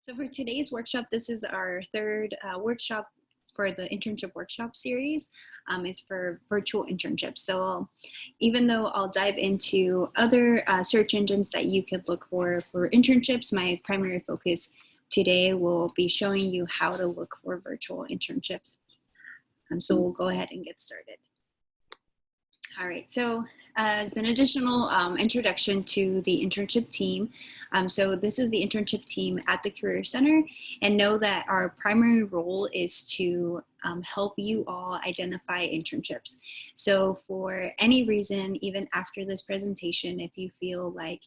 So for today's workshop, this is our third workshop for the internship workshop series. It's for virtual internships. So even though I'll dive into other search engines that you could look for internships, my primary focus today will be showing you how to look for virtual internships. So we'll go ahead and get started. All right, so as an additional introduction to the internship team, so this is the internship team at the Career Center, and know that our primary role is to help you all identify internships. So for any reason, even after this presentation, if you feel like,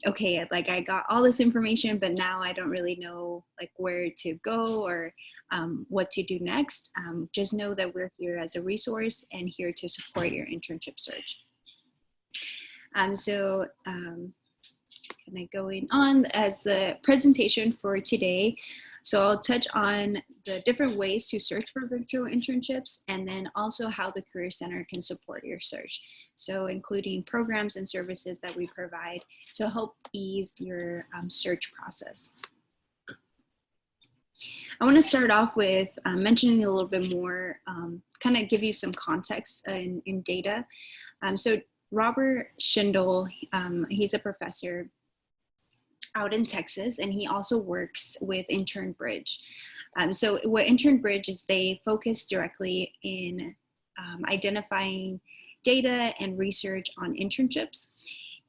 okay, like I got all this information, but now I don't really know like where to go or what to do next, just know that we're here as a resource and here to support your internship search. Kind of going on as the presentation for today. So I'll touch on the different ways to search for virtual internships, and then also how the Career Center can support your search. So including programs and services that we provide to help ease your search process. I want to start off with mentioning a little bit more, kind of give you some context in data. So Robert Schindel, he's a professor out in Texas, and he also works with Intern Bridge. So what Intern Bridge is, they focus directly in identifying data and research on internships.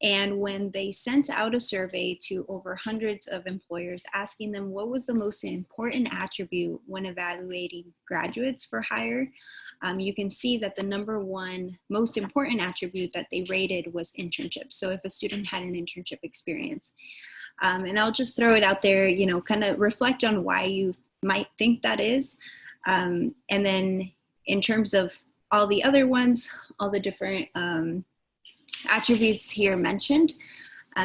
And when they sent out a survey to over hundreds of employers asking them what was the most important attribute when evaluating graduates for hire, you can see that the #1 most important attribute that they rated was internships. So if a student had an internship experience. And I'll just throw it out there, you know, kind of reflect on why you might think that is. And then in terms of all the other ones, all the different attributes here mentioned.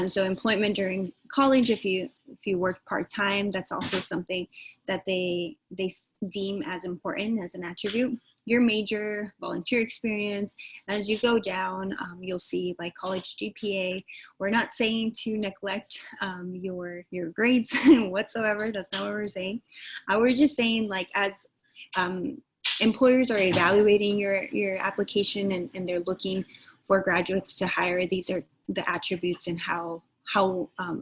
So employment during college, if you work part-time, that's also something that they deem as important as an attribute. Your major, volunteer experience, as you go down, you'll see like college GPA. We're not saying to neglect your grades whatsoever. That's not what we're saying. We're just saying, like, as employers are evaluating your application and they're looking for graduates to hire, these are the attributes and how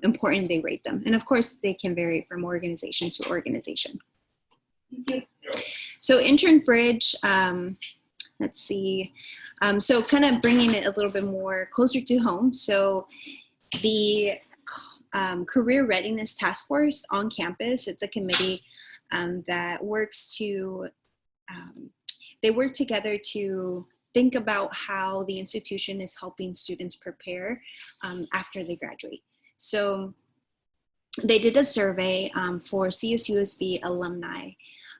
important they rate them. And of course, they can vary from organization to organization. So Intern Bridge, let's see. So kind of bringing it a little bit more closer to home. So the Career Readiness Task Force on campus, it's a committee that works to, they work together to think about how the institution is helping students prepare after they graduate. So they did a survey for CSUSB alumni,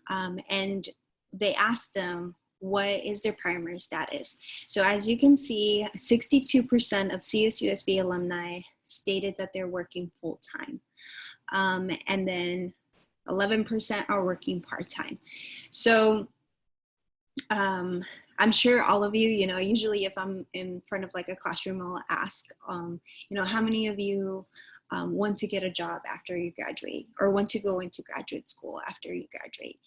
and they asked them, what is their primary status? So as you can see, 62% of CSUSB alumni stated that they're working full-time. And then 11% are working part-time. So I'm sure all of you, you know, usually if I'm in front of like a classroom, I'll ask, you know, how many of you want to get a job after you graduate, or want to go into graduate school after you graduate?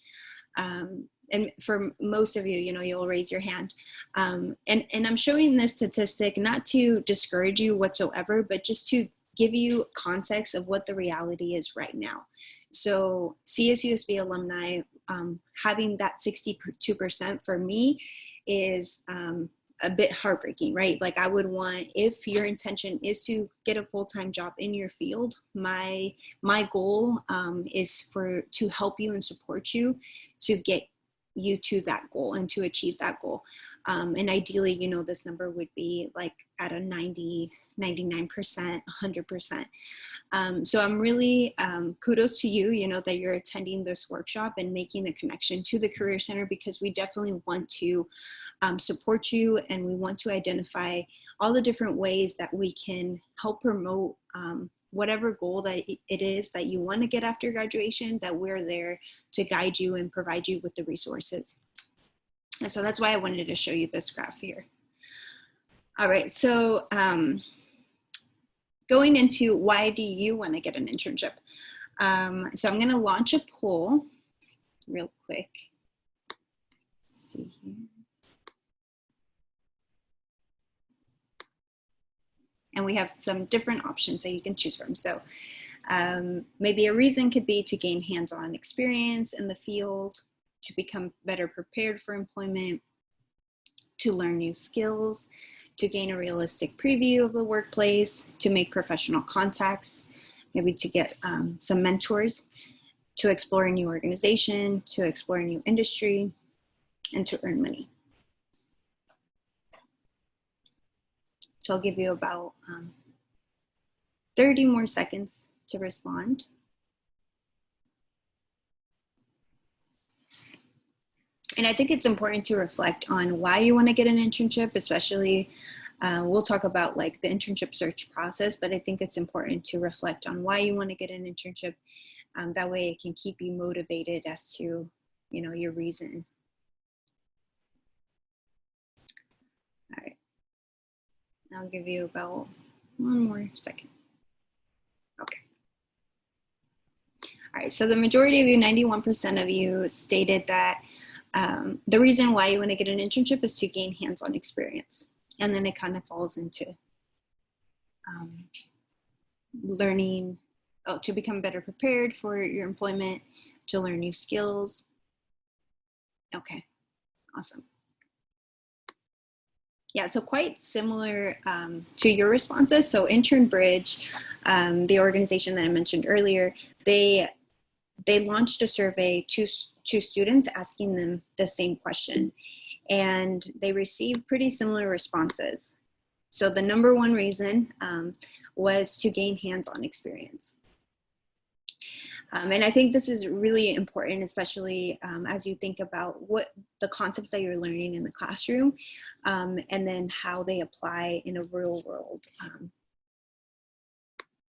And for most of you, you know, you'll raise your hand. And I'm showing this statistic not to discourage you whatsoever, but just to give you context of what the reality is right now. So CSUSB alumni, having that 62% for me is a bit heartbreaking, right? Like, I would want, if your intention is to get a full-time job in your field, my goal is to help you and support you to get you to that goal and to achieve that goal. And ideally, you know, this number would be like at a 90, 99%, 100%. So I'm really, kudos to you, you know, that you're attending this workshop and making the connection to the Career Center, because we definitely want to support you, and we want to identify all the different ways that we can help promote whatever goal that it is that you want to get after graduation, that we're there to guide you and provide you with the resources. And so that's why I wanted to show you this graph here. All right, so going into why do you want to get an internship? So I'm gonna launch a poll real quick. Let's see here. And we have some different options that you can choose from. So maybe a reason could be to gain hands-on experience in the field, to become better prepared for employment, to learn new skills, to gain a realistic preview of the workplace, to make professional contacts, maybe to get some mentors, to explore a new organization, to explore a new industry, and to earn money. So I'll give you about 30 more seconds to respond. And I think it's important to reflect on why you want to get an internship, especially we'll talk about like the internship search process, but I think it's important to reflect on why you want to get an internship. That way it can keep you motivated as to, you know, your reason. All right. I'll give you about 1 more second. Okay. All right, so the majority of you, 91% of you, stated that the reason why you want to get an internship is to gain hands-on experience. And then it kind of falls into learning, to become better prepared for your employment, to learn new skills. Okay, awesome. Yeah, so quite similar to your responses. So Intern Bridge, the organization that I mentioned earlier, they launched a survey to students asking them the same question, and they received pretty similar responses. So the number one reason was to gain hands-on experience. And I think this is really important, especially as you think about what the concepts that you're learning in the classroom, and then how they apply in a real world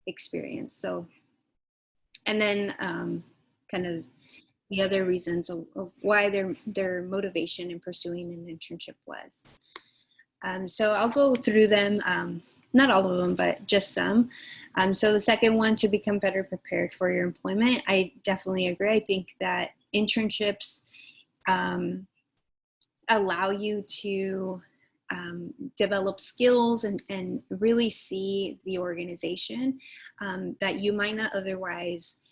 experience. So, and then kind of the other reasons of why their motivation in pursuing an internship was. So I'll go through them. Not all of them, but just some. So the second one, to become better prepared for your employment. I definitely agree. I think that internships allow you to develop skills and really see the organization that you might not otherwise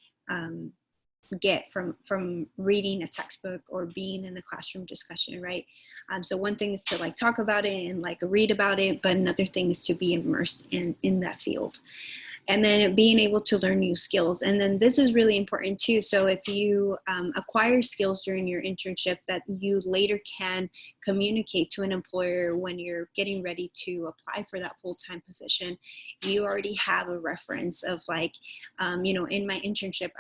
get from reading a textbook or being in a classroom discussion, right? So one thing is to like talk about it and like read about it, but another thing is to be immersed in that field. And then being able to learn new skills. And then this is really important too. So if you acquire skills during your internship that you later can communicate to an employer when you're getting ready to apply for that full-time position, you already have a reference of like, you know, in my internship,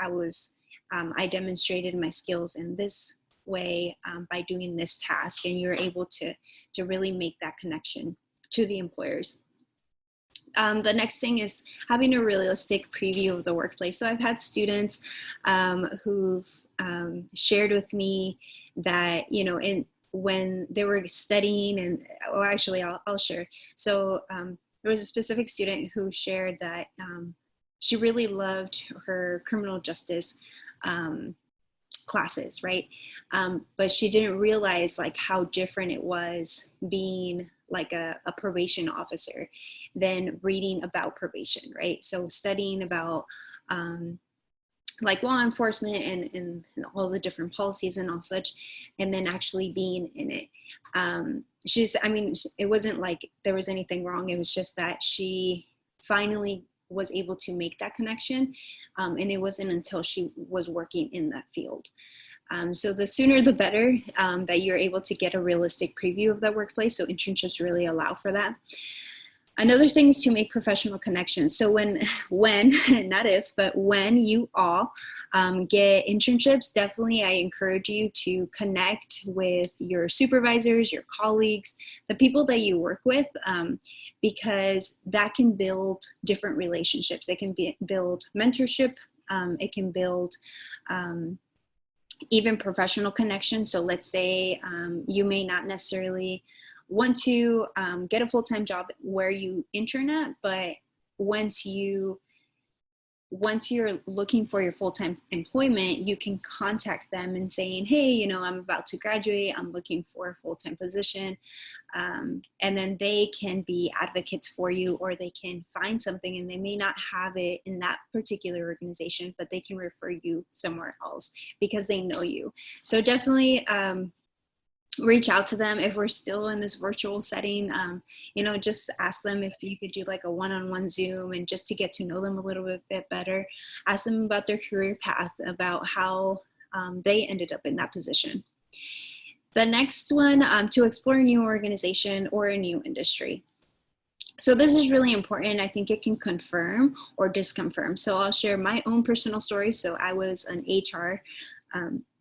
I demonstrated my skills in this way by doing this task, and you're able to really make that connection to the employers. The next thing is having a realistic preview of the workplace. So I've had students who've shared with me that, you know, when they were studying, and well, actually I'll share. So there was a specific student who shared that she really loved her criminal justice classes, right? But she didn't realize like how different it was being like a probation officer than reading about probation, right? So studying about like law enforcement and all the different policies and all such, and then actually being in it. I mean, it wasn't like there was anything wrong. It was just that she finally was able to make that connection. And it wasn't until she was working in that field. So the sooner the better that you're able to get a realistic preview of that workplace. So internships really allow for that. Another thing is to make professional connections. So when not if, but when you all get internships, definitely I encourage you to connect with your supervisors, your colleagues, the people that you work with, because that can build different relationships. It can build mentorship. It can build even professional connections. So let's say you may not necessarily want to get a full-time job where you intern at, but once you once you're looking for your full-time employment, you can contact them and saying, hey, you know, I'm about to graduate, I'm looking for a full-time position. And then they can be advocates for you, or they can find something and they may not have it in that particular organization, but they can refer you somewhere else because they know you. So definitely, reach out to them. If we're still in this virtual setting, you know, just ask them if you could do like a one-on-one Zoom, and just to get to know them a little bit better. Ask them about their career path, about how they ended up in that position. The next one, to explore a new organization or a new industry. So this is really important. I think it can confirm or disconfirm. So I'll share my own personal story. So I was an HR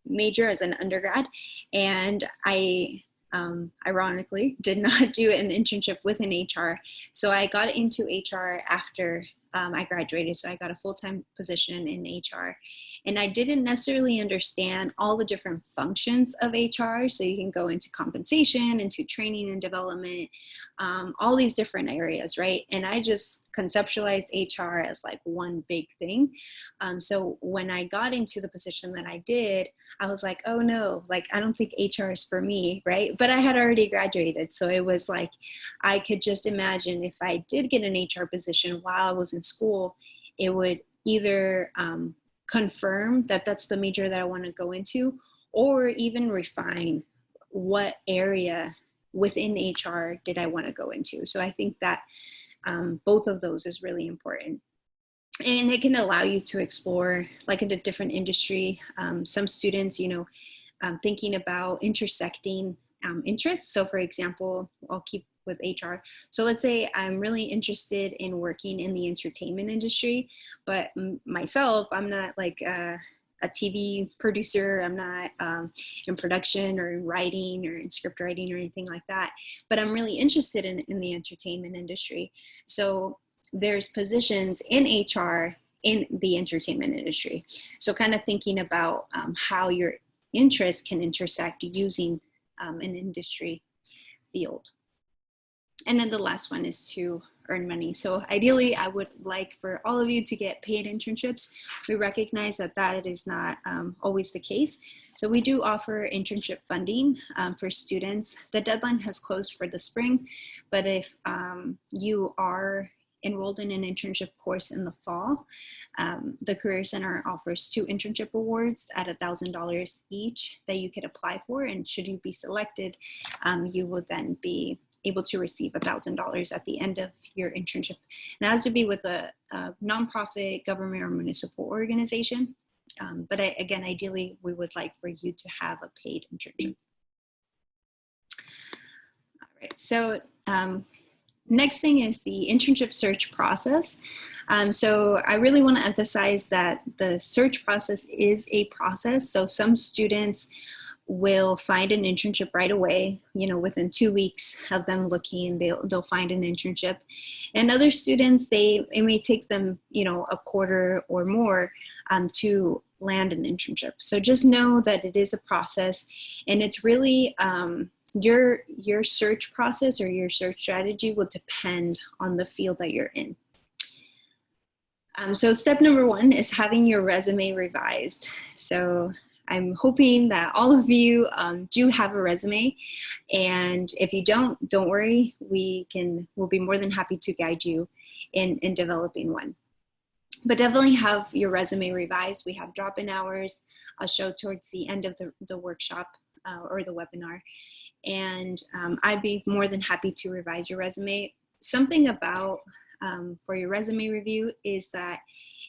major as an undergrad, and I ironically did not do an internship within HR. So I got into HR after I graduated. So I got a full-time position in HR, and I didn't necessarily understand all the different functions of HR. So you can go into compensation, into training and development, all these different areas, right? And I just conceptualized HR as like one big thing. So when I got into the position that I did, I was like, oh no, like I don't think HR is for me, right? But I had already graduated. So it was like, I could just imagine if I did get an HR position while I was in school, it would either confirm that that's the major that I want to go into, or even refine what area within HR did I want to go into. So I think that both of those is really important. And it can allow you to explore like in a different industry. Some students, you know, thinking about intersecting interests. So for example, I'll keep with HR. So let's say I'm really interested in working in the entertainment industry, but myself, I'm not like a TV producer. I'm not in production or in writing or in script writing or anything like that, but I'm really interested in the entertainment industry. So there's positions in HR in the entertainment industry. So kind of thinking about how your interests can intersect using an industry field. And then the last one is to earn money. So ideally, I would like for all of you to get paid internships. We recognize that that is not always the case. So we do offer internship funding for students. The deadline has closed for the spring, but if you are enrolled in an internship course in the fall, the Career Center offers 2 internship awards at $1,000 each that you could apply for. And should you be selected, you will then be able to receive $1,000 at the end of your internship. And it has to be with a nonprofit, government, or municipal organization. But again, ideally, we would like for you to have a paid internship. All right, so next thing is the internship search process. So I really want to emphasize that the search process is a process. So some students will find an internship right away, you know, within 2 weeks of them looking, they'll find an internship. And other students, it may take them, you know, a quarter or more to land an internship. So just know that it is a process, and it's really, your search process or your search strategy will depend on the field that you're in. So step number 1 is having your resume revised. So I'm hoping that all of you do have a resume, and if you don't worry, we'll be more than happy to guide you in developing one. But definitely have your resume revised. We have drop-in hours. I'll show towards the end of the workshop or the webinar, and I'd be more than happy to revise your resume. Something about for your resume review is that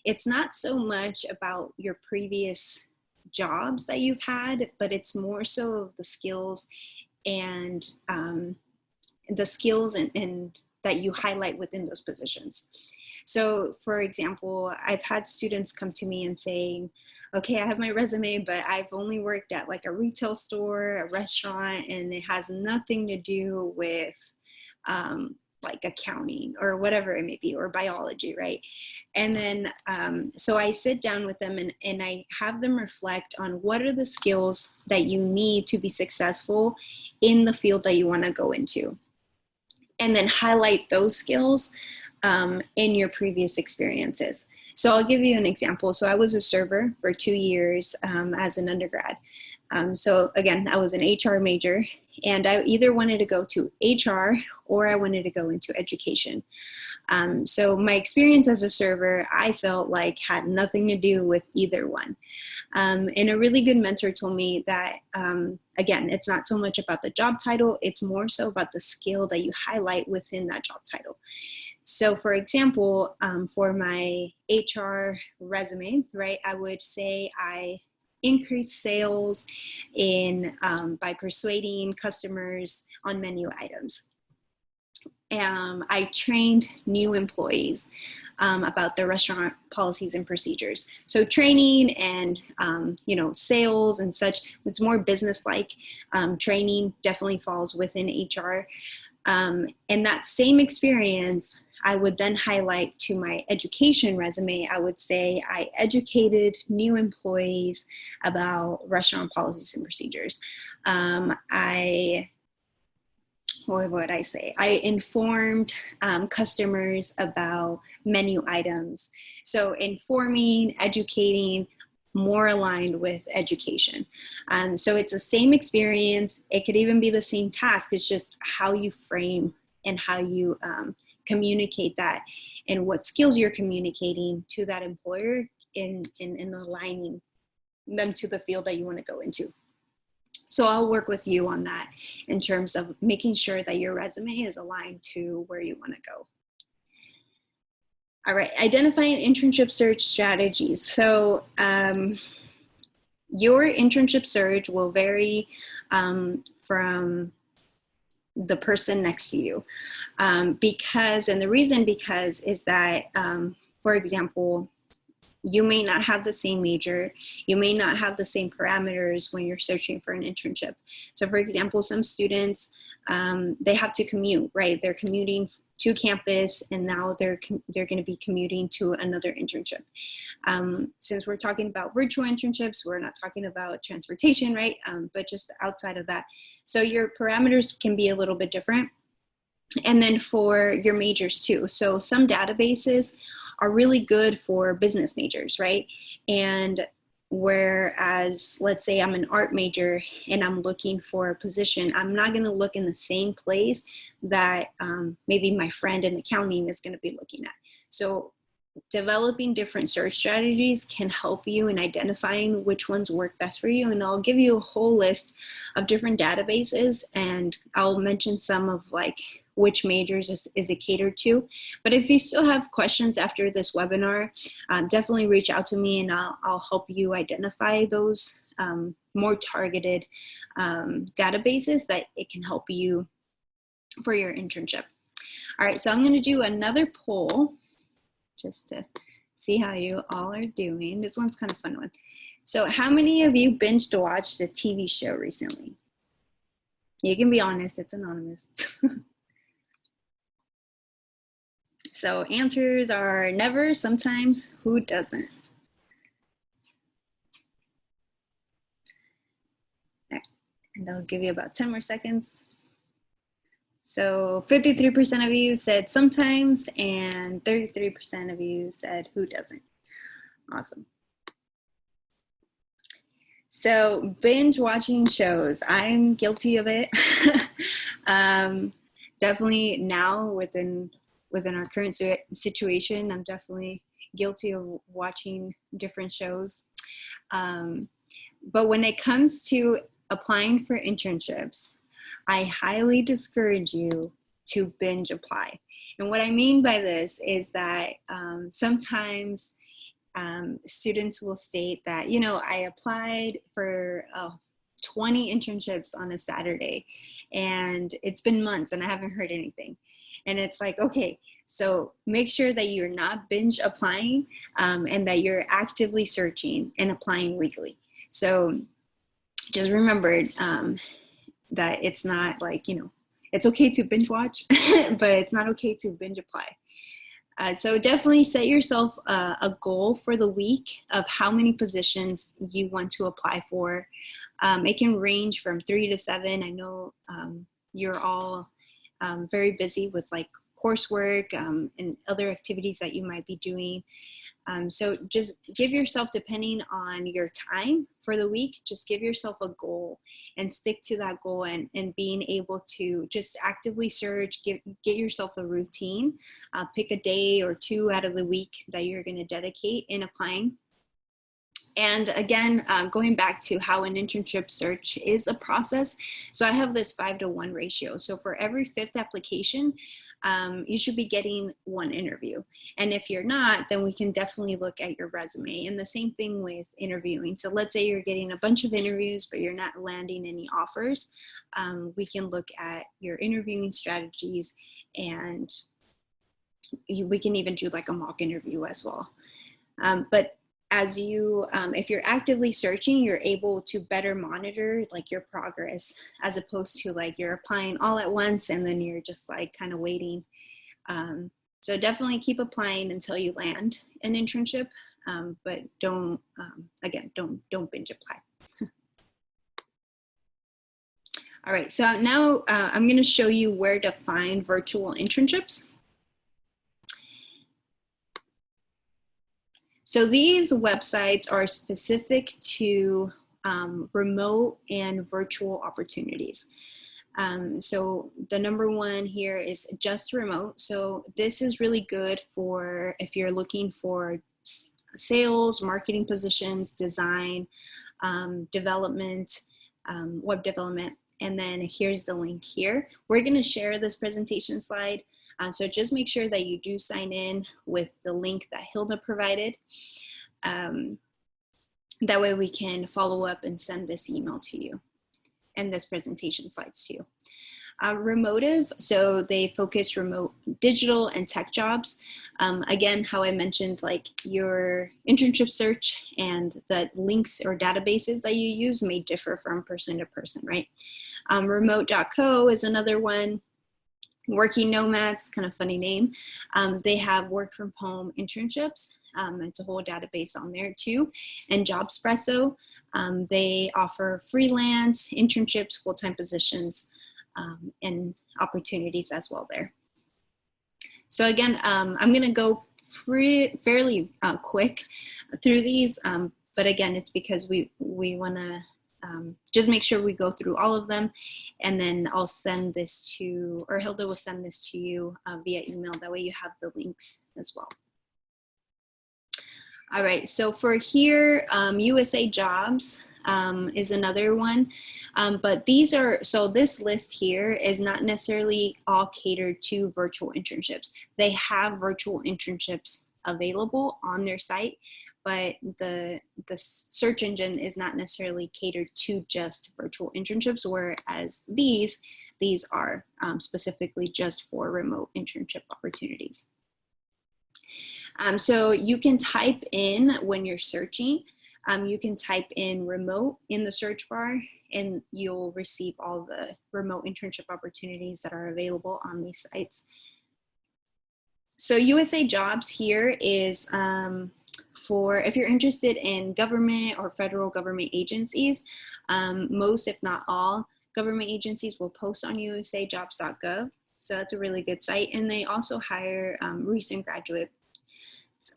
it's not so much about your previous jobs that you've had, but it's more so of the skills and that you highlight within those positions. So for example, I've had students come to me and saying, okay, I have my resume, but I've only worked at like a retail store, a restaurant, and it has nothing to do with like accounting or whatever it may be, or biology, right? And then, so I sit down with them and I have them reflect on what are the skills that you need to be successful in the field that you want to go into. And then highlight those skills in your previous experiences. So I'll give you an example. So I was a server for 2 years as an undergrad. So again, I was an HR major, and I either wanted to go to HR or I wanted to go into education. So my experience as a server, I felt like had nothing to do with either one. And a really good mentor told me that, again, it's not so much about the job title, it's more so about the skill that you highlight within that job title. So for example, for my HR resume, right, I would say I increased sales in by persuading customers on menu items. I trained new employees about their restaurant policies and procedures. So training and, sales and such, it's more business-like. Training definitely falls within HR. And that same experience, I would then highlight to my education resume. I would say I educated new employees about restaurant policies and procedures. What would I say? I informed customers about menu items. So informing, educating, more aligned with education. So it's the same experience. It could even be the same task. It's just how you frame and how you communicate that and what skills you're communicating to that employer in aligning them to the field that you want to go into. So I'll work with you on that in terms of making sure that your resume is aligned to where you want to go. All right, identifying internship search strategies. So your internship search will vary from the person next to you and the reason is that, for example, you may not have the same major, you may not have the same parameters when you're searching for an internship. So for example, some students, they have to commute, right? They're commuting to campus and now they're going to be commuting to another internship. Since we're talking about virtual internships, we're not talking about transportation, right? But just outside of that. So your parameters can be a little bit different. And then for your majors too. So some databases are really good for business majors, right? And whereas, let's say I'm an art major and I'm looking for a position, I'm not gonna look in the same place that maybe my friend in accounting is gonna be looking at. So developing different search strategies can help you in identifying which ones work best for you. And I'll give you a whole list of different databases and I'll mention some of like which majors is it catered to. But if you still have questions after this webinar, definitely reach out to me and I'll help you identify those more targeted databases that it can help you for your internship. All right, so I'm gonna do another poll just to see how you all are doing. This one's kind of a fun one. So how many of you binged watched a TV show recently? You can be honest, it's anonymous. So answers are never, sometimes, who doesn't? And I'll give you about 10 more seconds. So 53% of you said sometimes and 33% of you said who doesn't. Awesome. So binge watching shows, I'm guilty of it. Definitely now within our current situation, I'm definitely guilty of watching different shows. But when it comes to applying for internships, I highly discourage you to binge apply. And what I mean by this is that sometimes students will state that, you know, I applied for 20 internships on a Saturday and it's been months and I haven't heard anything. And it's like, okay, so make sure that you're not binge applying and that you're actively searching and applying weekly. So just remember that it's not like, you know, it's okay to binge watch, but it's not okay to binge apply. So definitely set yourself a goal for the week of how many positions you want to apply for. It can range from 3 to 7. I know you're all very busy with like coursework and other activities that you might be doing. So just give yourself, depending on your time for the week, just give yourself a goal and stick to that goal, and being able to just actively search, get yourself a routine, pick a day or two out of the week that you're going to dedicate in applying. And again, going back to how an internship search is a process. So I have this 5-to-1 ratio. So for every 5th application, you should be getting 1 interview. And if you're not, then we can definitely look at your resume. And the same thing with interviewing. So let's say you're getting a bunch of interviews, but you're not landing any offers. We can look at your interviewing strategies, and we can even do like a mock interview as well. But as you, if you're actively searching, you're able to better monitor like your progress, as opposed to like you're applying all at once and then you're just like kind of waiting. So definitely keep applying until you land an internship, but don't, again, don't binge apply. All right, so now I'm gonna show you where to find virtual internships. So these websites are specific to remote and virtual opportunities. So the number one here is Just Remote. So this is really good for if you're looking for sales, marketing positions, design, development, web development. And then here's the link here. We're gonna share this presentation slide. So just make sure that you do sign in with the link that Hilda provided. That way we can follow up and send this email to you and this presentation slides to you. Remotive, so they focus remote digital and tech jobs. Again, how I mentioned, like your internship search and the links or databases that you use may differ from person to person, right? Remote.co is another one. Working Nomads, kind of funny name. They have work from home internships. It's a whole database on there too. And Jobspresso, they offer freelance internships, full-time positions, and opportunities as well there. So again, I'm gonna go fairly quick through these, but again, it's because we wanna just make sure we go through all of them, and then I'll send this to, or Hilda will send this to you via email. That way you have the links as well. All right, so for here, USA Jobs is another one, but these are, so this list here is not necessarily all catered to virtual internships. They have virtual internships available on their site, but the search engine is not necessarily catered to just virtual internships, whereas these are specifically just for remote internship opportunities. So you can type in, when you're searching, you can type in remote in the search bar, and you'll receive all the remote internship opportunities that are available on these sites. So USA Jobs here is for if you're interested in government or federal government agencies. Most, if not all, government agencies will post on usajobs.gov. So that's a really good site. And they also hire recent graduates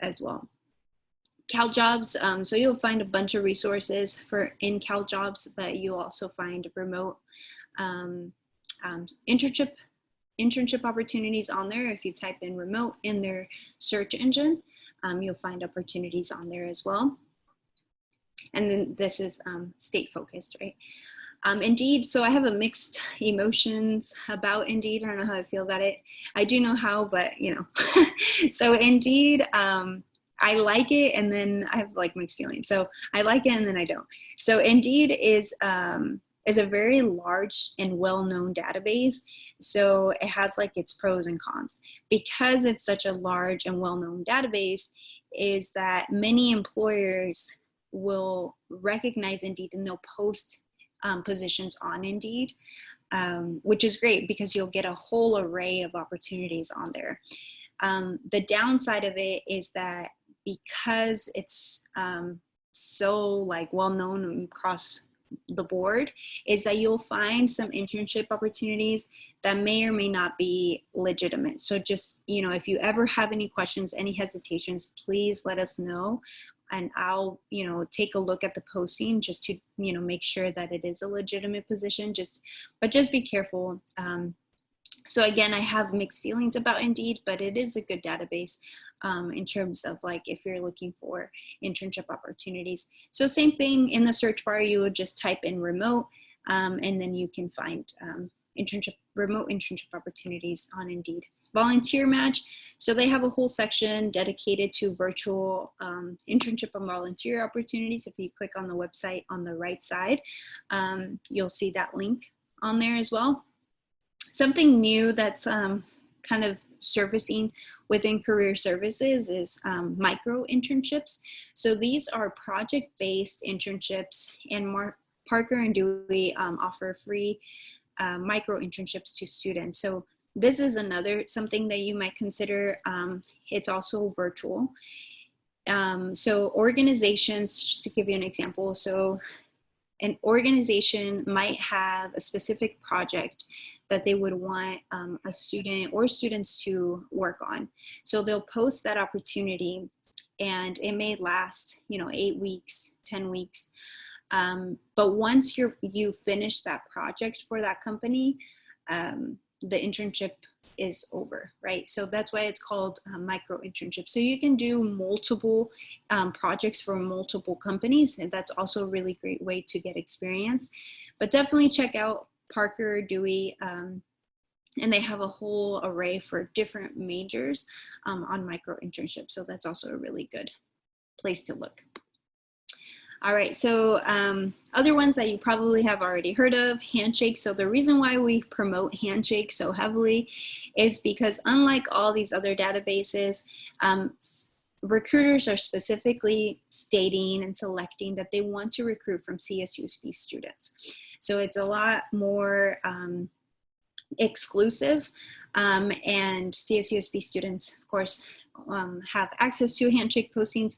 as well. CalJobs, so you'll find a bunch of resources in CalJobs, but you'll also find remote internship opportunities on there. If you type in remote in their search engine, you'll find opportunities on there as well. And then this is state focused, right? Indeed, so I have a mixed emotions about Indeed. I don't know how I feel about it. I do know how, but you know. So Indeed, I like it, and then I have like mixed feelings. So I like it, and then I don't. So Indeed is a very large and well-known database. So it has like its pros and cons. Because it's such a large and well-known database, is that many employers will recognize Indeed, and they'll post positions on Indeed, which is great because you'll get a whole array of opportunities on there. The downside of it is that because it's so like well known across the board is that you'll find some internship opportunities that may or may not be legitimate. So just, you know, if you ever have any questions, any hesitations, please let us know. And I'll, you know, take a look at the posting just to, you know, make sure that it is a legitimate position. But just be careful. So again, I have mixed feelings about Indeed, but it is a good database in terms of like if you're looking for internship opportunities. So same thing in the search bar, you would just type in remote and then you can find remote internship opportunities on Indeed. Volunteer Match, so they have a whole section dedicated to virtual internship and volunteer opportunities. If you click on the website on the right side, you'll see that link on there as well. Something new that's kind of surfacing within career services is micro internships. So these are project-based internships, and Parker and Dewey offer free micro internships to students. So this is something that you might consider. It's also virtual. So organizations, just to give you an example, so an organization might have a specific project that they would want a student or students to work on. So they'll post that opportunity and it may last, you know, 8 weeks, 10 weeks. But once you finish that project for that company, the internship is over, right? So that's why it's called micro internship. So you can do multiple projects for multiple companies, and that's also a really great way to get experience. But definitely check out Parker, Dewey, and they have a whole array for different majors on micro internships. So that's also a really good place to look. All right, so other ones that you probably have already heard of, Handshake. So the reason why we promote Handshake so heavily is because unlike all these other databases, recruiters are specifically stating and selecting that they want to recruit from CSUSB students. So it's a lot more exclusive, and CSUSB students, of course, have access to Handshake postings,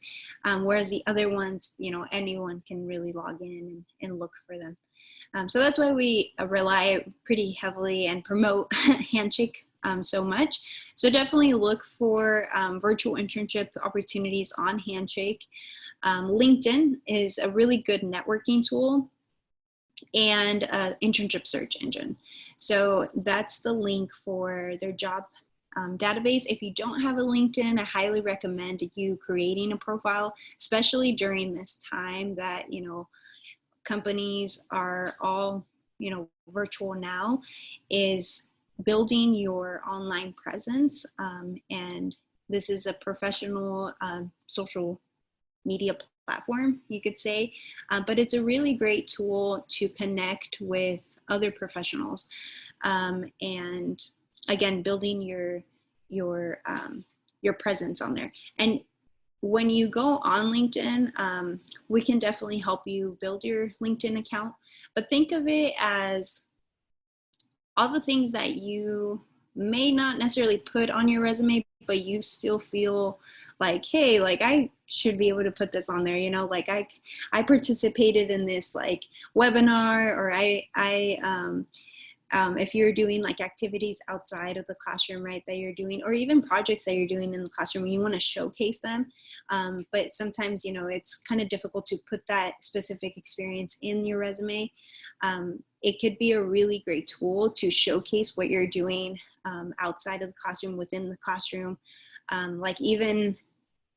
whereas the other ones, you know, anyone can really log in and look for them. So that's why we rely pretty heavily and promote Handshake so much. So definitely look for virtual internship opportunities on Handshake. LinkedIn is a really good networking tool, and internship search engine. So that's the link for their job database. If you don't have a LinkedIn, I highly recommend you creating a profile, especially during this time that, you know, companies are all, you know, virtual now, is building your online presence. And this is a professional social media platform, you could say, but it's a really great tool to connect with other professionals, and again, building your presence on there. And when you go on LinkedIn, we can definitely help you build your LinkedIn account, but think of it as all the things that you may not necessarily put on your resume, but you still feel like, hey, like I should be able to put this on there, you know, like I participated in this like webinar, or if you're doing like activities outside of the classroom, right, that you're doing, or even projects that you're doing in the classroom, you want to showcase them. But sometimes, you know, it's kind of difficult to put that specific experience in your resume. It could be a really great tool to showcase what you're doing outside of the classroom, within the classroom. Like even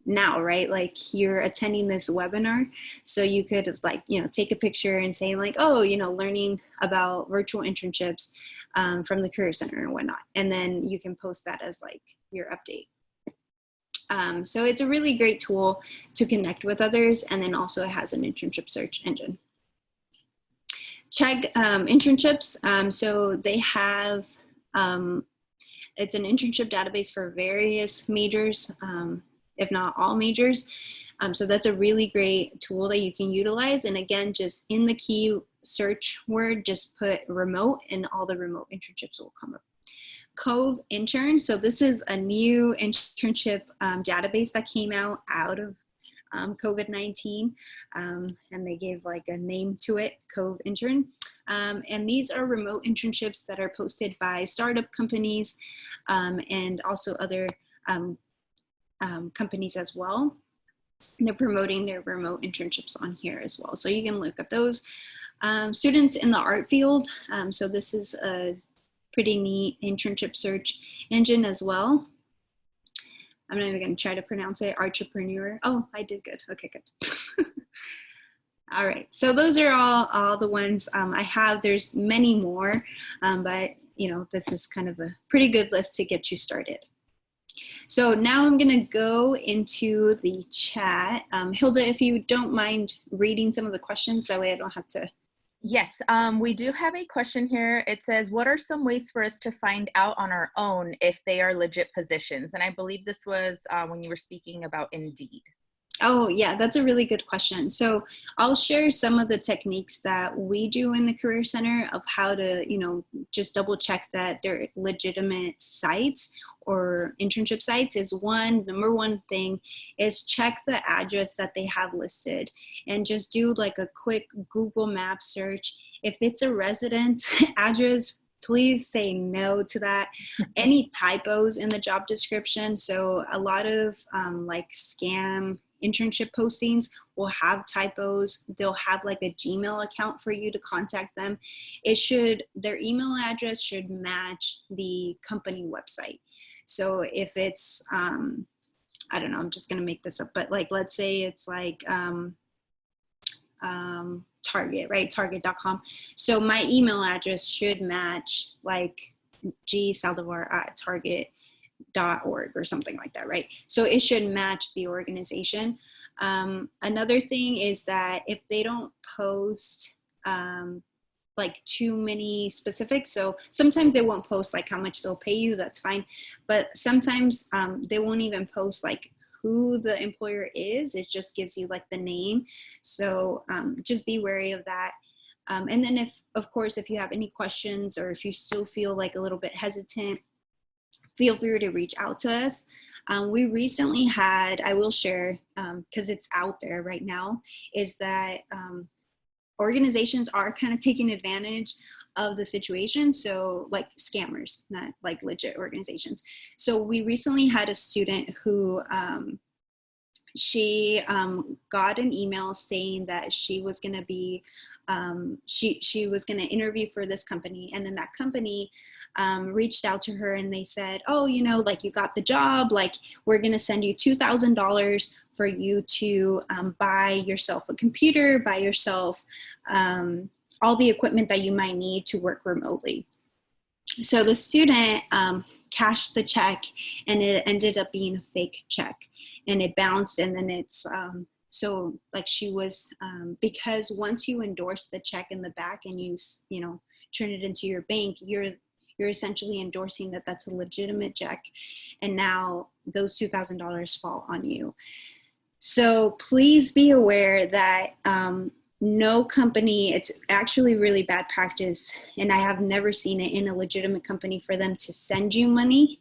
now, right, like you're attending this webinar, so you could like, you know, take a picture and say like, oh, you know, learning about virtual internships from the Career Center and whatnot, and then you can post that as like your update. So it's a really great tool to connect with others, and then also it has an internship search engine. Check Internships. So they have, it's an internship database for various majors, if not all majors. So that's a really great tool that you can utilize. And again, just in the key search word, just put remote and all the remote internships will come up. Cove Intern. So this is a new internship database that came out of COVID-19, and they gave like a name to it, Cove Intern. And these are remote internships that are posted by startup companies and also other companies as well. And they're promoting their remote internships on here as well. So you can look at those. Students in the art field. So this is a pretty neat internship search engine as well. I'm not even going to try to pronounce it. Entrepreneur. Oh, I did good. Okay, good. All right. So those are all the ones I have. There's many more, but you know, this is kind of a pretty good list to get you started. So now I'm going to go into the chat. Hilda, if you don't mind reading some of the questions, that way I don't have to. Yes, we do have a question here. It says, what are some ways for us to find out on our own if they are legit positions? And I believe this was when you were speaking about Indeed. Oh, yeah, that's a really good question. So I'll share some of the techniques that we do in the Career Center of how to, you know, just double check that they're legitimate sites or internship sites. Is number one thing is check the address that they have listed and just do like a quick Google Map search. If it's a resident address, please say no to that. Any typos in the job description. So a lot of like scam internship postings will have typos. They'll have like a Gmail account for you to contact them. Their email address should match the company website. So if it's, I don't know, I'm just going to make this up, but like, let's say it's like, Target, right? Target.com. So my email address should match like Saldivar@target.org or something like that, right? So it should match the organization. Another thing is that if they don't post like too many specifics, so sometimes they won't post like how much they'll pay you, that's fine. But sometimes they won't even post like who the employer is. It just gives you like the name. So just be wary of that. And then of course, if you have any questions or if you still feel like a little bit hesitant, feel free to reach out to us. We recently had, I will share, because it's out there right now, is that organizations are kind of taking advantage of the situation. So like scammers, not like legit organizations. So we recently had a student who she got an email saying that she was going to be she was going to interview for this company, and then that company reached out to her and they said, oh, you know, like you got the job, like we're going to send you $2,000 for you to buy yourself a computer, buy yourself all the equipment that you might need to work remotely. So the student cashed the check, and it ended up being a fake check, and it bounced, and then it's so like she was because once you endorse the check in the back and you know turn it into your bank, you're essentially endorsing that that's a legitimate check, and now those $2,000 fall on you. So please be aware that no company, it's actually really bad practice, and I have never seen it in a legitimate company, for them to send you money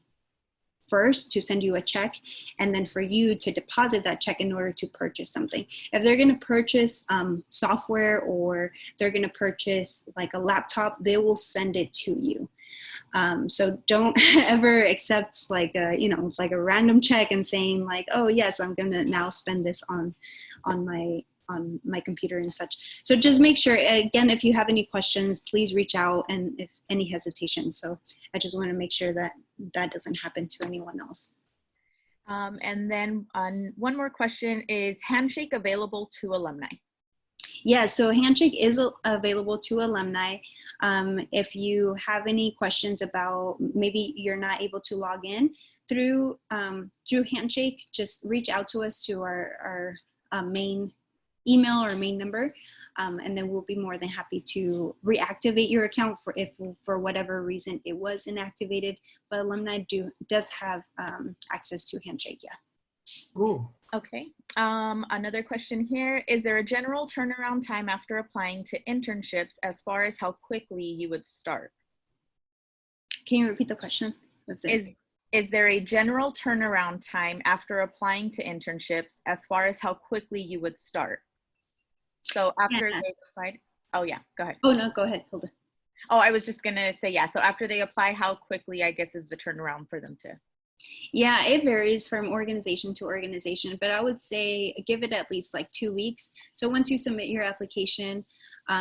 first, to send you a check, and then for you to deposit that check in order to purchase something. If they're going to purchase software, or they're going to purchase like a laptop, they will send it to you. So don't ever accept like a, you know, like a random check and saying like, oh yes, I'm going to now spend this on my computer and such. So just make sure, again, if you have any questions, please reach out, and if any hesitation. So I just want to make sure that that doesn't happen to anyone else. And then one more question, is Handshake available to alumni? Yeah, so Handshake is available to alumni. If you have any questions about maybe you're not able to log in through Handshake, just reach out to us to our main email or main number, and then we'll be more than happy to reactivate your account if for whatever reason it was inactivated. But alumni does have access to Handshake. Yeah. Cool. Okay. Another question here, is there a general turnaround time after applying to internships as far as how quickly you would start? Can you repeat the question? Is there a general turnaround time after applying to internships as far as how quickly you would start? So after Yeah. they applied, oh yeah, go ahead. Oh no, go ahead, Hilda. Oh, I was just gonna say, yeah, so after they apply, how quickly, I guess, is the turnaround for them to? Yeah, it varies from organization to organization, but I would say give it at least like 2 weeks. So once you submit your application,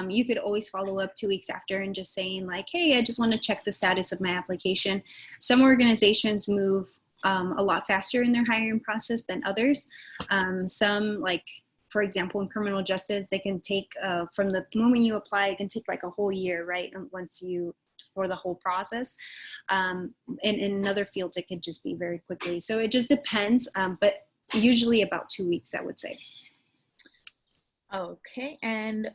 you could always follow up 2 weeks after and just saying like, hey, I just want to check the status of my application. Some organizations move a lot faster in their hiring process than others. Some, like, for example, in criminal justice, they can take from the moment you apply, it can take like a whole year, right? Once you, for the whole process. In other fields, it could just be very quickly. So it just depends, but usually about 2 weeks, I would say. Okay, and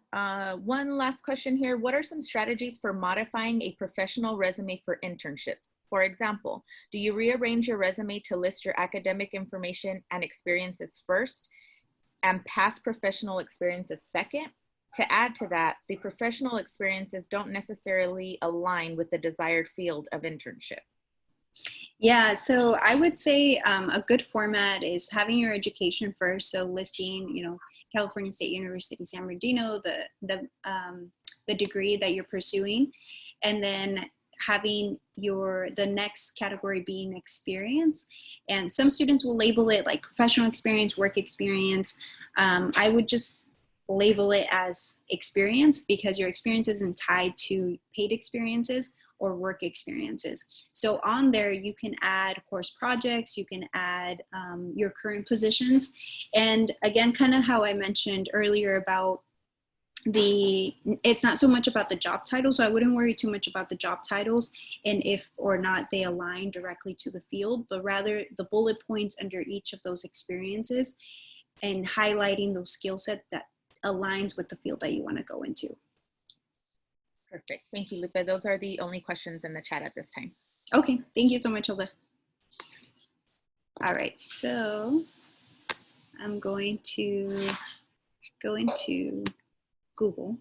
one last question here. What are some strategies for modifying a professional resume for internships? For example, do you rearrange your resume to list your academic information and experiences first and past professional experiences second? To add to that, the professional experiences don't necessarily align with the desired field of internship. Yeah, so I would say a good format is having your education first. So listing, California State University, San Bernardino, the degree that you're pursuing, and then having the next category being experience. And some students will label it like professional experience, work experience. I would just label it as experience because your experience isn't tied to paid experiences or work experiences. So on there, you can add course projects, you can add your current positions. And again, kind of how I mentioned earlier about it's not so much about the job title. So I wouldn't worry too much about the job titles and if or not they align directly to the field, but rather the bullet points under each of those experiences and highlighting those skill sets that aligns with the field that you want to go into. Perfect. Thank you, Lupe. Those are the only questions in the chat at this time. Okay. Thank you so much, Hilda. All right. So I'm going to go into Google.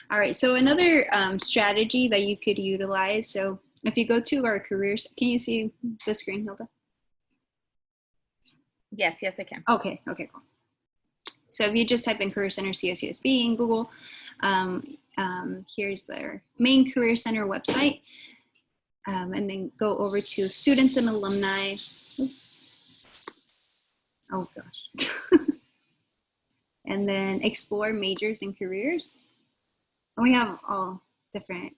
All right. So another strategy that you could utilize. So if you go to our careers, can you see the screen, Hilda? Yes, I can. Okay. Okay, cool. So if you just type in Career Center CSUSB in Google, here's their main Career Center website. And then go over to students and alumni. Oh gosh. And then explore majors and careers. And we have all different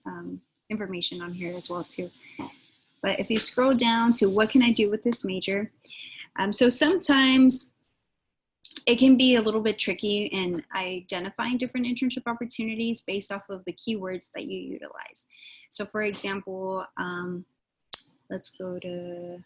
information on here as well too. But if you scroll down to what can I do with this major? So sometimes it can be a little bit tricky in identifying different internship opportunities based off of the keywords that you utilize. So for example, let's go to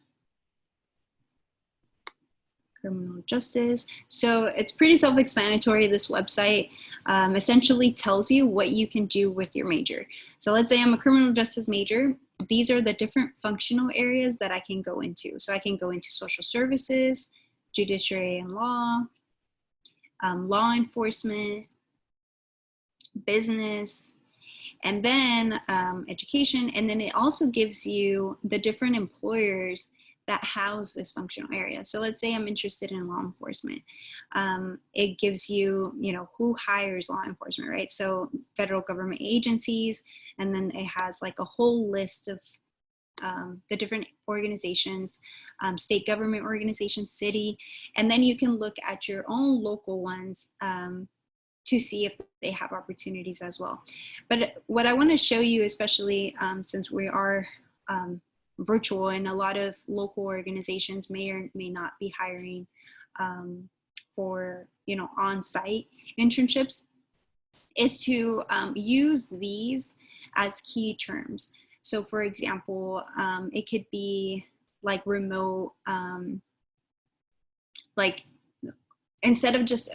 criminal justice. So it's pretty self-explanatory. This website essentially tells you what you can do with your major. So let's say I'm a criminal justice major. These are the different functional areas that I can go into. So I can go into social services, judiciary and law, law enforcement, business, and then education. And then it also gives you the different employers that house this functional area. So let's say I'm interested in law enforcement. It gives you, who hires law enforcement, right? So federal government agencies, and then it has like a whole list of the different organizations, state government organizations, city, and then you can look at your own local ones to see if they have opportunities as well. But what I want to show you, especially since we are virtual and a lot of local organizations may or may not be hiring for, on-site internships, is to use these as key terms. So for example, it could be like remote, like instead of just,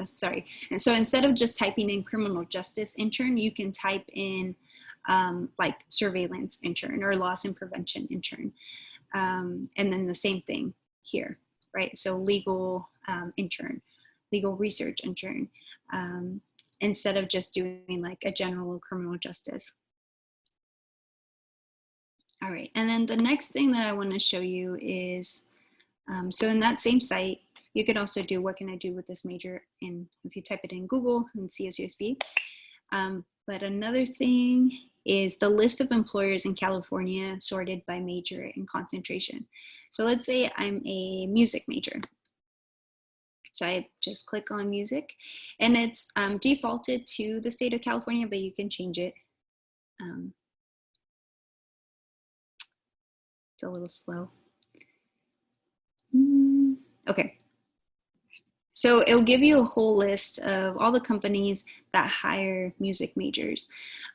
instead of just typing in criminal justice intern, you can type in like surveillance intern or loss and prevention intern. And then the same thing here, right? So legal intern, legal research intern, instead of just doing like a general criminal justice. All right, and then the next thing that I want to show you is, so in that same site, you could also do what can I do with this major, and if you type it in Google and CSUSB. But another thing is the list of employers in California sorted by major and concentration. So let's say I'm a music major. So I just click on music, and it's defaulted to the state of California, but you can change it. It's a little slow. Okay. So it'll give you a whole list of all the companies that hire music majors.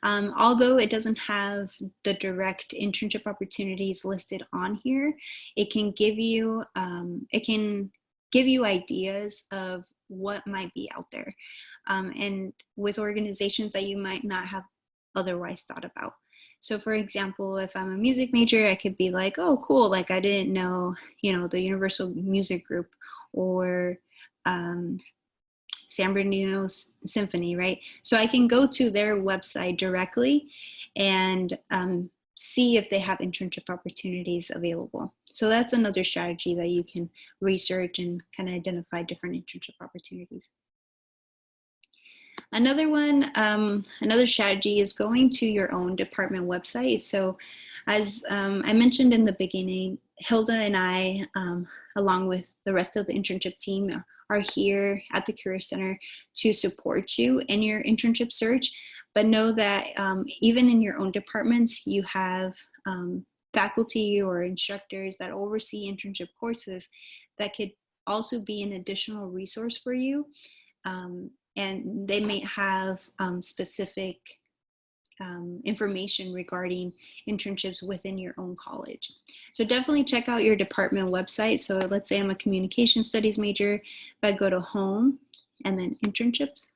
Although it doesn't have the direct internship opportunities listed on here, it can give you ideas of what might be out there, and with organizations that you might not have otherwise thought about. So for example, if I'm a music major, I could be like, oh, cool, like I didn't know, the Universal Music Group or San Bernardino Symphony, right? So I can go to their website directly and see if they have internship opportunities available. So that's another strategy that you can research and kind of identify different internship opportunities. Another one, another strategy is going to your own department website. So as I mentioned in the beginning, Hilda and I, along with the rest of the internship team, are here at the Career Center to support you in your internship search. But know that even in your own departments, you have faculty or instructors that oversee internship courses that could also be an additional resource for you. And they may have specific information regarding internships within your own college. So definitely check out your department website. So let's say I'm a communication studies major. If I go to home and then internships,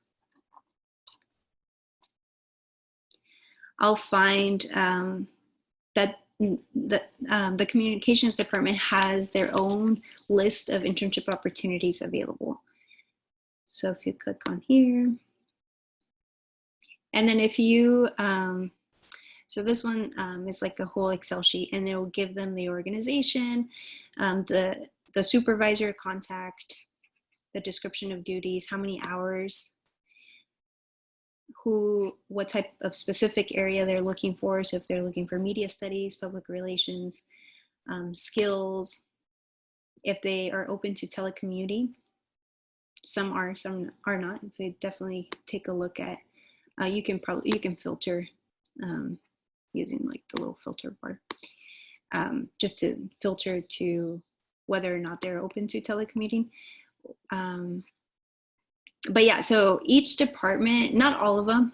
I'll find that the communications department has their own list of internship opportunities available. So if you click on here, and then if you, so this one is like a whole Excel sheet, and it'll give them the organization, the supervisor contact, the description of duties, how many hours, what type of specific area they're looking for. So if they're looking for media studies, public relations, skills, if they are open to telecommuting. Some are, some are not. If you definitely take a look at, you can filter using like the little filter bar, just to filter to whether or not they're open to telecommuting. But yeah, so each department, not all of them,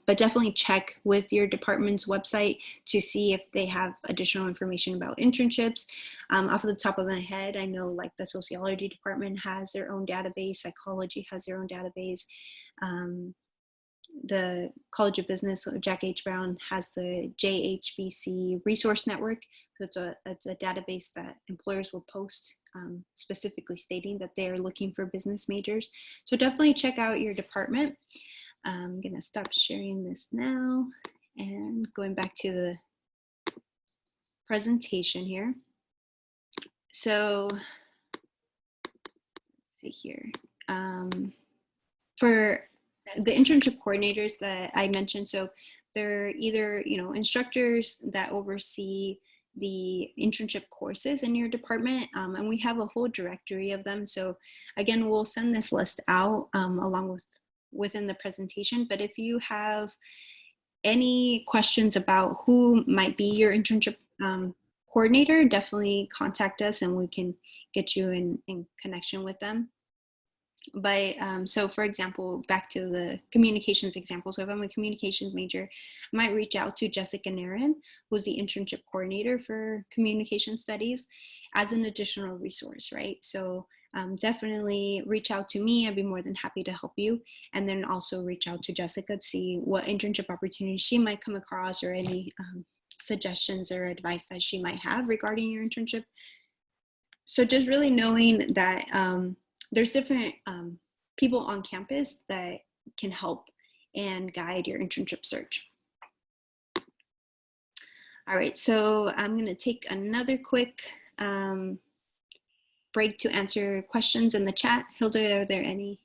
but definitely check with your department's website to see if they have additional information about internships. Off the top of my head, I know like the sociology department has their own database, psychology has their own database. The College of Business, Jack H. Brown, has the JHBC Resource Network. It's a database that employers will post specifically stating that they're looking for business majors. So definitely check out your department. I'm gonna stop sharing this now and going back to the presentation here. So let's see here. For the internship coordinators that I mentioned, so they're either instructors that oversee the internship courses in your department, and we have a whole directory of them. So again, we'll send this list out along within the presentation. But if you have any questions about who might be your internship coordinator, definitely contact us and we can get you in connection with them. But so for example, back to the communications example. So if I'm a communications major, I might reach out to Jessica Narin, who's the internship coordinator for communication studies, as an additional resource, right? So definitely reach out to me. I'd be more than happy to help you. And then also reach out to Jessica to see what internship opportunities she might come across, or any suggestions or advice that she might have regarding your internship. So just really knowing that there's different people on campus that can help and guide your internship search. All right, so I'm going to take another quick break to answer questions in the chat. Hilda, are there any?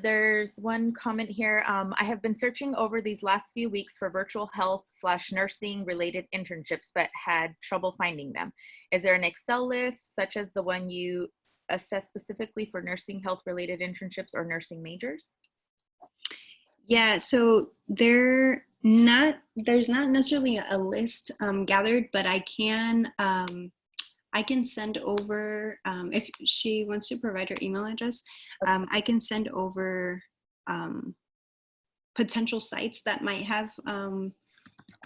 There's one comment here. I have been searching over these last few weeks for virtual health/nursing related internships, but had trouble finding them. Is there an Excel list such as the one you assess specifically for nursing health related internships or nursing majors? Yeah, so there's not necessarily a list gathered, but I can send over, if she wants to provide her email address, I can send over potential sites that might have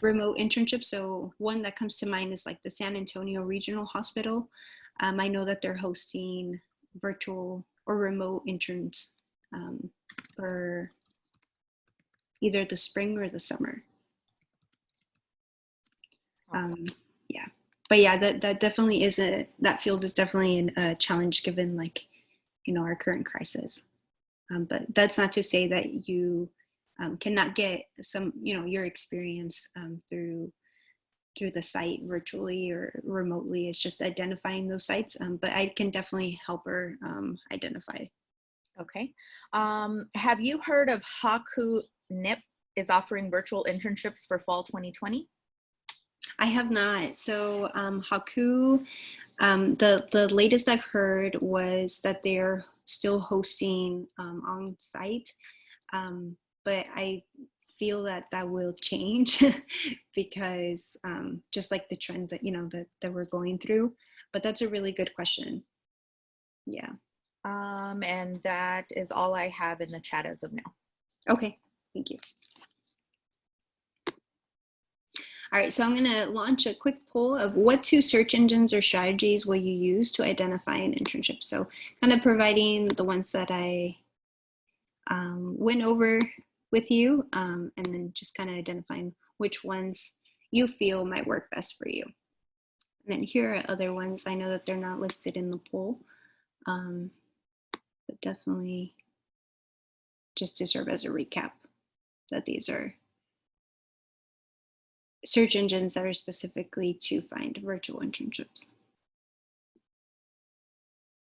remote internships. So one that comes to mind is like the San Antonio Regional Hospital. I know that they're hosting virtual or remote interns for either the spring or the summer. Yeah, but yeah, that definitely is that field is definitely a challenge given, like, you know, our current crisis. But that's not to say that you cannot get some, you know, your experience through the site virtually or remotely. It's just identifying those sites. But I can definitely help her identify. Okay. Have you heard of Haku NIP is offering virtual internships for fall 2020? I have not. So Haku, the latest I've heard was that they're still hosting on site, but I feel that will change because just like the trend that, you know, that we're going through. But that's a really good question. Yeah. And that is all I have in the chat as of now. Okay, thank you. All right, so I'm going to launch a quick poll of what 2 search engines or strategies will you use to identify an internship. So kind of providing the ones that I went over with you, and then just kind of identifying which ones you feel might work best for you. And then here are other ones. I know that they're not listed in the poll, but definitely just to serve as a recap that these are search engines that are specifically to find virtual internships.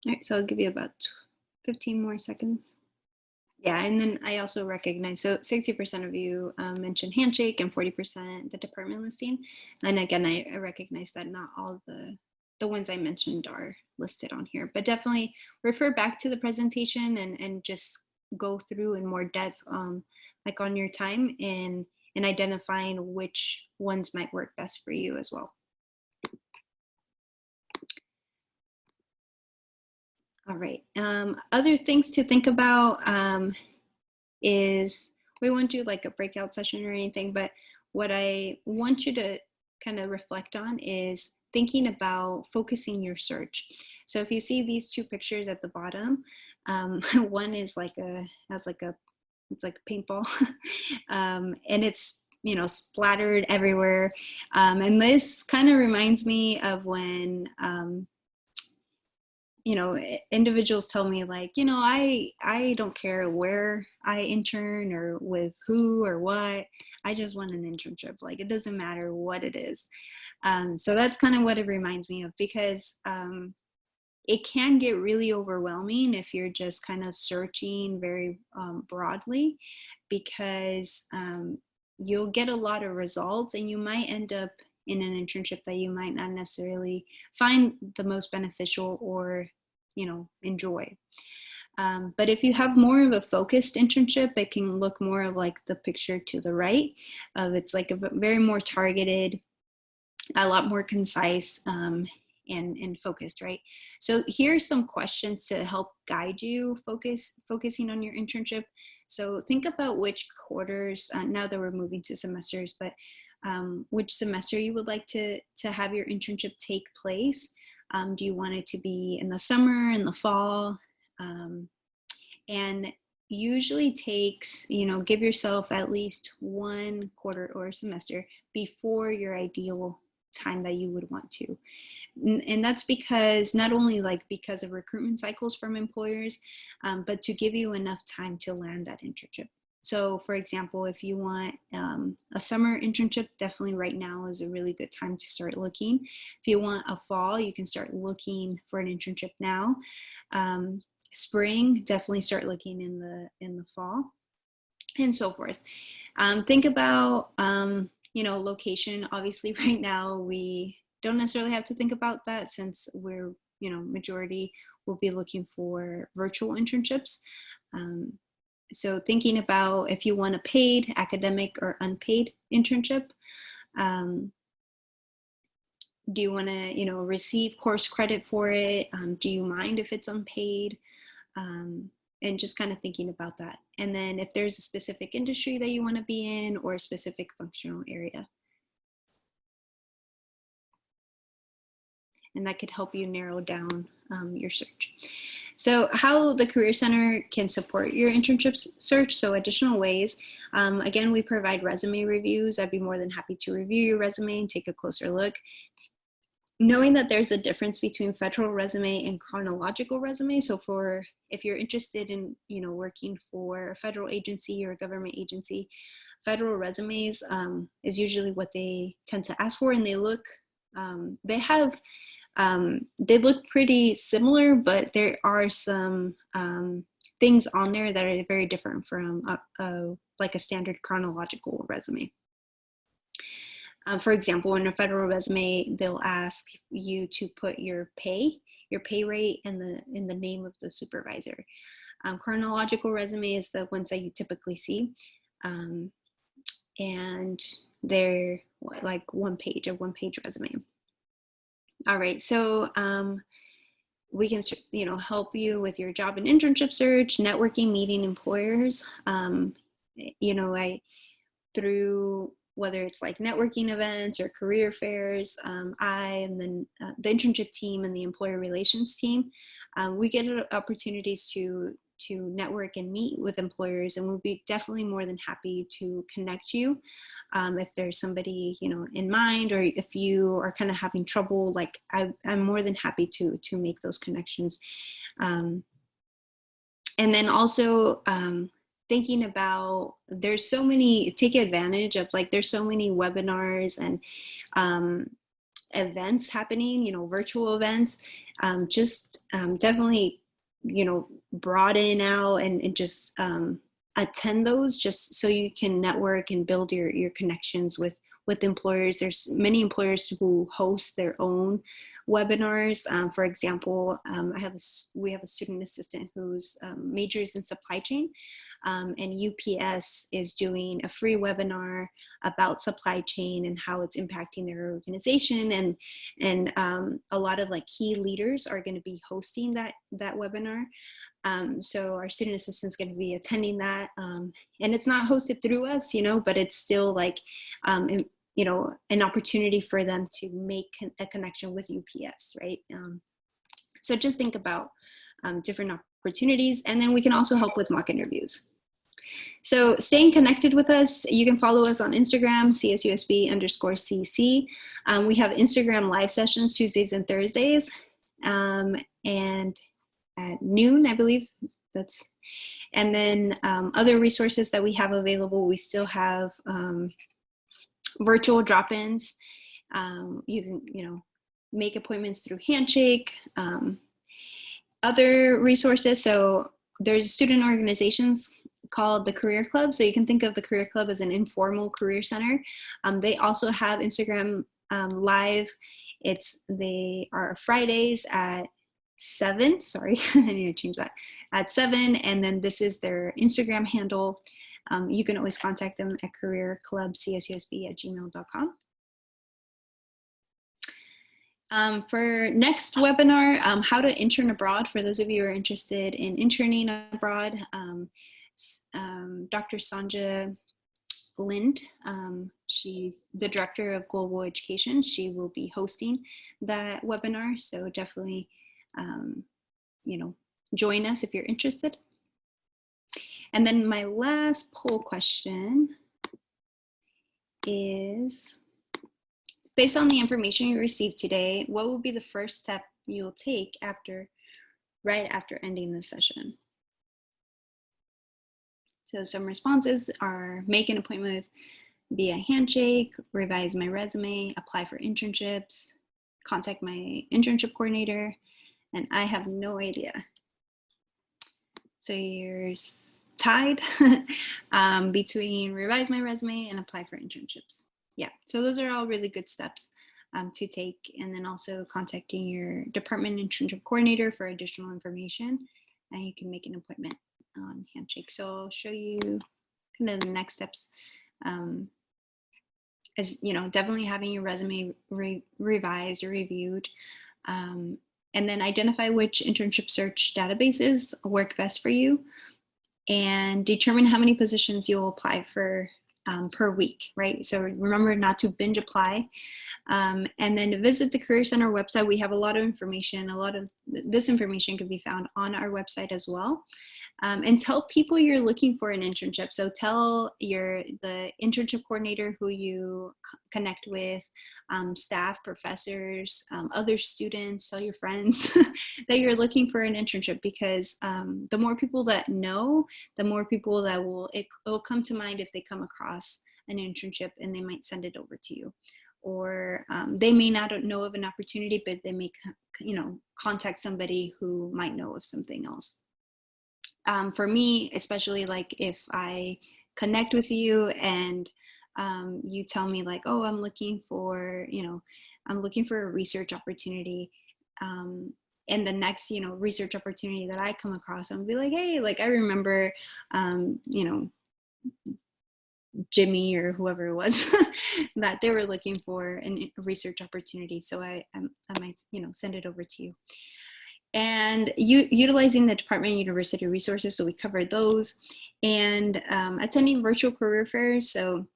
All right, so I'll give you about 15 more seconds. Yeah, and then I also recognize, so 60% of you mentioned Handshake and 40% the department listing. And again, I recognize that not all the ones I mentioned are listed on here, but definitely refer back to the presentation and just go through in more depth, like on your time, and identifying which ones might work best for you as well. All right, other things to think about is, we won't do like a breakout session or anything, but what I want you to kind of reflect on is thinking about focusing your search. So if you see these 2 pictures at the bottom, one is like it's like a paintball, and it's, you know, splattered everywhere. And this kind of reminds me of when, you know, individuals tell me like, you know, I don't care where I intern or with who or what, I just want an internship. Like, it doesn't matter what it is. So that's kind of what it reminds me of, because it can get really overwhelming if you're just kind of searching very broadly, because you'll get a lot of results and you might end up in an internship that you might not necessarily find the most beneficial or, you know, enjoy. But if you have more of a focused internship, it can look more of like the picture to the right of, it's like a very more targeted, a lot more concise, and focused, right? So here's some questions to help guide you focusing on your internship. So think about which quarters, now that we're moving to semesters, but which semester you would like to have your internship take place. Do you want it to be in the summer, in the fall? And usually takes, you know, give yourself at least 1 quarter or semester before your ideal time that you would want to. And that's because not only like because of recruitment cycles from employers, but to give you enough time to land that internship. So for example, if you want a summer internship, definitely right now is a really good time to start looking. If you want a fall, you can start looking for an internship now. Spring, definitely start looking in the fall, and so forth. Think about, location. Obviously right now we don't necessarily have to think about that, since we're, majority will be looking for virtual internships. So thinking about if you want a paid, academic, or unpaid internship. Do you want to, receive course credit for it? Do you mind if it's unpaid? And just kind of thinking about that. And then if there's a specific industry that you want to be in, or a specific functional area. And that could help you narrow down your search. So how the Career Center can support your internship search. So additional ways, again, we provide resume reviews. I'd be more than happy to review your resume and take a closer look. Knowing that there's a difference between federal resume and chronological resume. So if you're interested in, working for a federal agency or a government agency, federal resumes is usually what they tend to ask for, and they look, they look pretty similar, but there are some things on there that are very different from like a standard chronological resume. For example, in a federal resume, they'll ask you to put your pay rate, and in the name of the supervisor. Chronological resume is the ones that you typically see, and they're like a one-page resume. All right, so we can, help you with your job and internship search, networking, meeting employers. Through whether it's like networking events or career fairs, and then the internship team and the employer relations team, we get opportunities to network and meet with employers, and we'll be definitely more than happy to connect you if there's somebody in mind, or if you are kind of having trouble. Like I'm more than happy to make those connections. And then also thinking about, take advantage of, like, there's so many webinars and events happening, virtual events. Definitely, broaden out and just attend those, just so you can network and build your connections with employers. There's many employers who host their own webinars. For example, we have a student assistant whose majors in supply chain, and UPS is doing a free webinar about supply chain and how it's impacting their organization, and a lot of like key leaders are going to be hosting that webinar. So our student assistant is going to be attending that, and it's not hosted through us, but it's still like an opportunity for them to make a connection with UPS, right? So just think about different opportunities, and then we can also help with mock interviews. So staying connected with us, you can follow us on Instagram, CSUSB_CC. We have Instagram live sessions Tuesdays and Thursdays, and at noon, I believe. And then other resources that we have available, we still have virtual drop-ins. You can, make appointments through Handshake. Other resources, so there's student organizations called the Career Club. So you can think of the Career Club as an informal career center. They also have Instagram live. They are Fridays at 7. Sorry, I need to change that. At 7, and then this is their Instagram handle. You can always contact them at careerclubcsusb@gmail.com. For next webinar, how to intern abroad, for those of you who are interested in interning abroad, Dr. Sanja Lind, she's the Director of Global Education. She will be hosting that webinar, so definitely, join us if you're interested. And then my last poll question is, based on the information you received today, what will be the first step you'll take right after ending the session? So some responses are make an appointment via handshake, revise my resume, apply for internships, contact my internship coordinator, and I have no idea. So you're tied between revise my resume and apply for internships. Yeah, so those are all really good steps to take. And then also contacting your department internship coordinator for additional information, and you can make an appointment on handshake. So I'll show you kind of the next steps. Is, you know, definitely having your resume revised or reviewed. And then identify which internship search databases work best for you, and determine how many positions you'll apply for per week, right? So remember not to binge apply. And then to visit the Career Center website. We have a lot of information. A lot of this information can be found on our website as well. And tell people you're looking for an internship. So tell the internship coordinator who you connect with, staff, professors, other students, tell your friends that you're looking for an internship, because the more people that know, the more people that it'll come to mind if they come across an internship, and they might send it over to you. Or they may not know of an opportunity, but they may, you know, contact somebody who might know of something else. For me, especially, like if I connect with you and you tell me like, oh, I'm looking for, you know, I'm looking for a research opportunity. And the next, you know, research opportunity that I come across, I'm be like, hey, like I remember, you know, Jimmy or whoever it was that they were looking for a research opportunity. So I might, you know, send it over to you. And utilizing the department university resources. So we covered those, and attending virtual career fairs. So,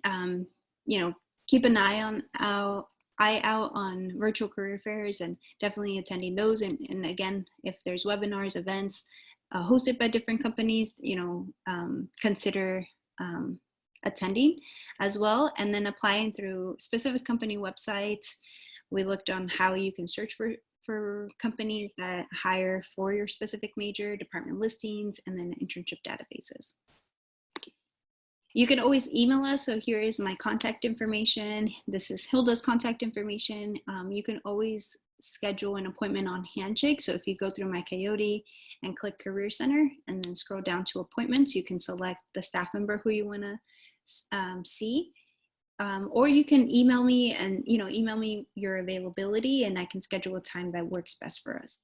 you know, keep an eye out on virtual career fairs, and definitely attending those. And again, if there's webinars, events hosted by different companies, you know, consider attending as well. And then applying through specific company websites. We looked on how you can search for companies that hire for your specific major, department listings, and then internship databases. You can always email us. So here is my contact information. This is Hilda's contact information. You can always schedule an appointment on Handshake. So if you go through My Coyote and click Career Center and then scroll down to appointments, you can select the staff member who you want to see. Or you can email me and, you know, email me your availability, and I can schedule a time that works best for us.